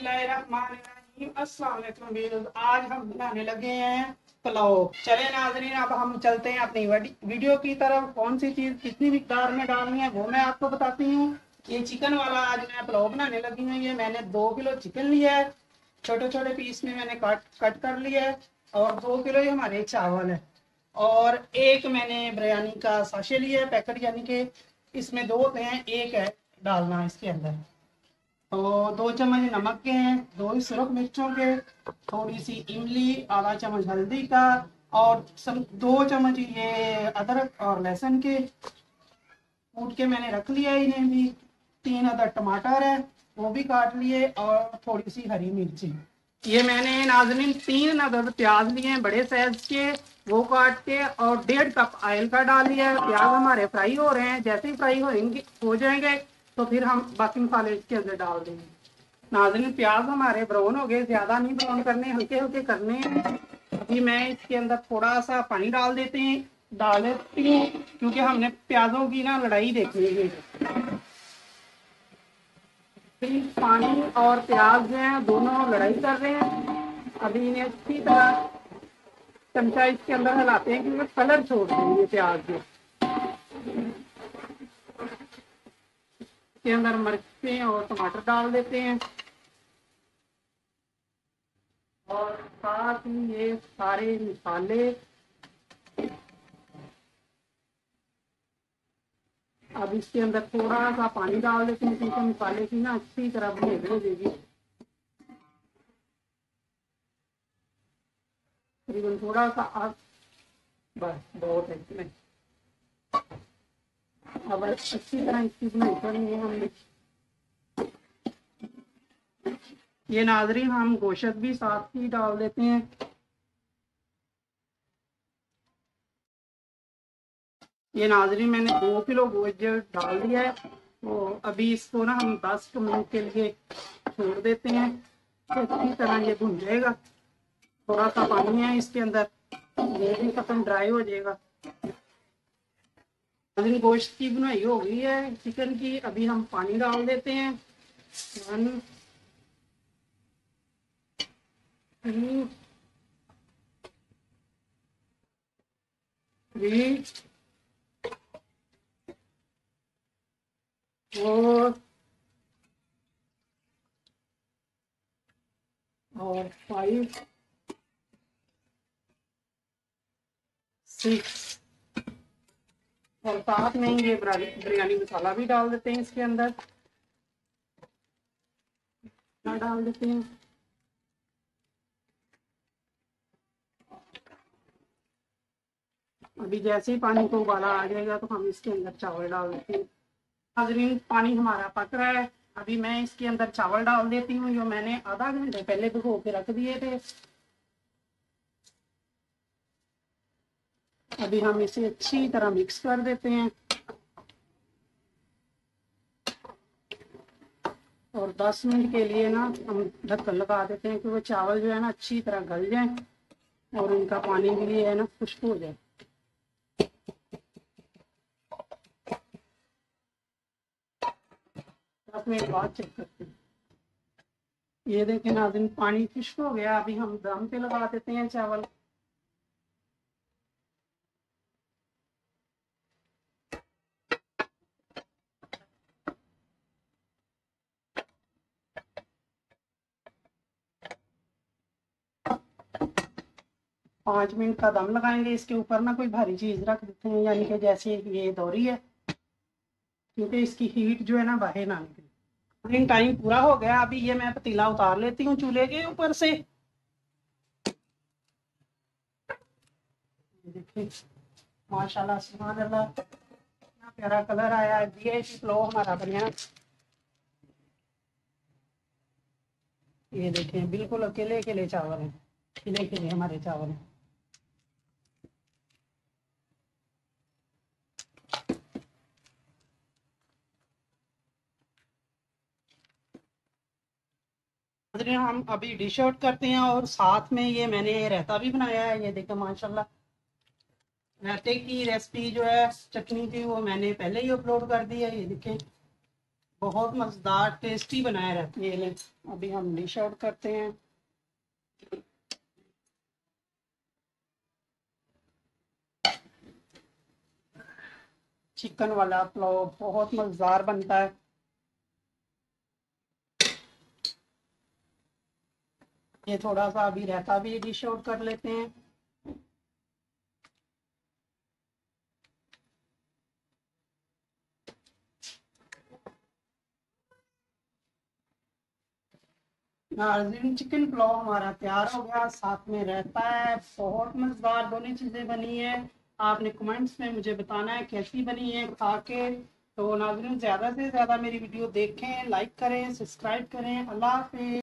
बिस्मिल्लाहिर्रहमानिर्रहीम। अस्सलाम वालेकुम व्यूअर्स। आज हम बनाने लगे हैं पुलाव। चले नाज़रीन, अब हम चलते हैं अपनी वीडियो की तरफ। कौन सी चीज़ कितनी मिकदार में डालनी है वो मैं आपको बताती हूँ। ये चिकन वाला आज मैं पुलाव बनाने लगी हूँ। ये मैंने 2 किलो चिकन लिया है, छोटे छोटे पीस में मैंने कट कर लिया है। और 2 किलो ही हमारे चावल है। और एक मैंने बिरयानी का साशे लिया है, पैकेट, यानी कि इसमें 2 होते हैं, एक है डालना इसके अंदर। तो 2 चम्मच नमक के हैं, 2 ही सुरख मिर्चों के, थोड़ी सी इमली, आधा चम्मच हल्दी का, और 2 चम्मच ये अदरक और लहसुन के कूट के मैंने रख लिया है इन्हें भी। 3 अदर टमाटर है, वो भी काट लिए, और थोड़ी सी हरी मिर्ची। ये मैंने नाज़रीन 3 अदर प्याज लिए हैं बड़े साइज के, वो काट के, और 1.5 कप ऑयल का डाल लिया है। प्याज हमारे फ्राई हो रहे हैं, जैसे ही फ्राई हो जाएंगे तो फिर हम बाकी मसाले इसके अंदर डाल देंगे। नाज़रीन प्याज हमारे ब्राउन हो गए, ज्यादा नहीं ब्राउन करने, हल्के हल्के करने हैं। अभी मैं इसके अंदर थोड़ा सा पानी डाल देती हूँ, क्योंकि हमने प्याजों की ना लड़ाई देखनी है। पानी और प्याज जो है दोनों लड़ाई कर रहे हैं। अभी इन्हें अच्छी तरह चमचा इसके अंदर हिलाते हैं, क्योंकि कलर छोड़ देंगे प्याज के। इसके अंदर मिर्चें और टमाटर डाल देते हैं, और साथ ही ये सारे मसाले। अब इसके अंदर थोड़ा सा पानी डाल देते हैं, क्योंकि मसाले की ना अच्छी तरह भुन हो जाएगी। तकरीबन थोड़ा सा बस बहुत है इसमें। अब अच्छी तरह इसकी बनाई करनी है हमने। ये नाज़रीन हम गोश्त भी साथ ही डाल देते हैं। ये नाज़रीन मैंने 2 किलो गोश्त डाल दिया है। तो अभी इसको ना हम 10 मिनट के लिए छोड़ देते हैं, तो अच्छी तरह ये भुन जाएगा। थोड़ा सा पानी है इसके अंदर, ये भी खत्म ड्राई हो जाएगा। नाज़रीन गोश्त की बुनाई हो गई है चिकन की। अभी हम पानी डाल देते हैं। 1 2 3 4 और 5 6, और साथ में ये बिरयानी मसाला भी डाल देते हैं इसके अंदर। डाल देते हैं। अभी जैसे ही पानी को उबाला आ जाएगा तो हम इसके अंदर चावल डाल देते हैं। नाज़रीन पानी हमारा पक रहा है। अभी मैं इसके अंदर चावल डाल देती हूँ, जो मैंने आधा घंटे पहले भिगो के रख दिए थे। अभी हम इसे अच्छी तरह मिक्स कर देते हैं, और 10 मिनट के लिए ना हम ढक्कन लगा देते हैं, क्योंकि चावल जो है ना अच्छी तरह गल जाए और उनका पानी भी है ना खुश्क हो जाए। 10 मिनट बाद चेक करते हैं। ये देखें नाज़रीन पानी खुश्क हो गया। अभी हम दम पे लगा देते हैं चावल। पाँच मिनट का दम लगाएंगे। इसके ऊपर ना कोई भारी चीज रख देते हैं, यानी कि जैसे ये दोरी है, क्योंकि इसकी हीट जो है ना बाहर ना निकले। टाइम पूरा हो गया। अभी ये मैं पतीला उतार लेती हूँ चूल्हे के ऊपर से। देखिए माशाल्लाह सुभान अल्लाह, कितना प्यारा कलर आया है। वीआईपी पुलाव हमारा बनिया। ये देखें बिल्कुल अकेले अकेले चावल हैं, खिले खिले हमारे चावल हैं। हम अभी डिश आउट करते हैं, और साथ में ये मैंने रायता भी बनाया है। ये देखें माशाल्लाह, रायते की रेसिपी जो है चटनी की, वो मैंने पहले ही अपलोड कर दी है। ये देखें बहुत मजेदार टेस्टी बनाए रहती है। ये अभी हम डिश आउट करते हैं। चिकन वाला पुलाव बहुत मजेदार बनता है। ये थोड़ा सा अभी रहता भी डिश आउट कर लेते हैं। नाज़रीन, चिकन पुलाव हमारा तैयार हो गया, साथ में रहता है। बहुत मजेदार दोनों चीजें बनी है। आपने कमेंट्स में मुझे बताना है कैसी बनी है खा के। तो नाज़रीन, ज्यादा से ज्यादा मेरी वीडियो देखें, लाइक करें, सब्सक्राइब करें। अल्लाह हाफिज़।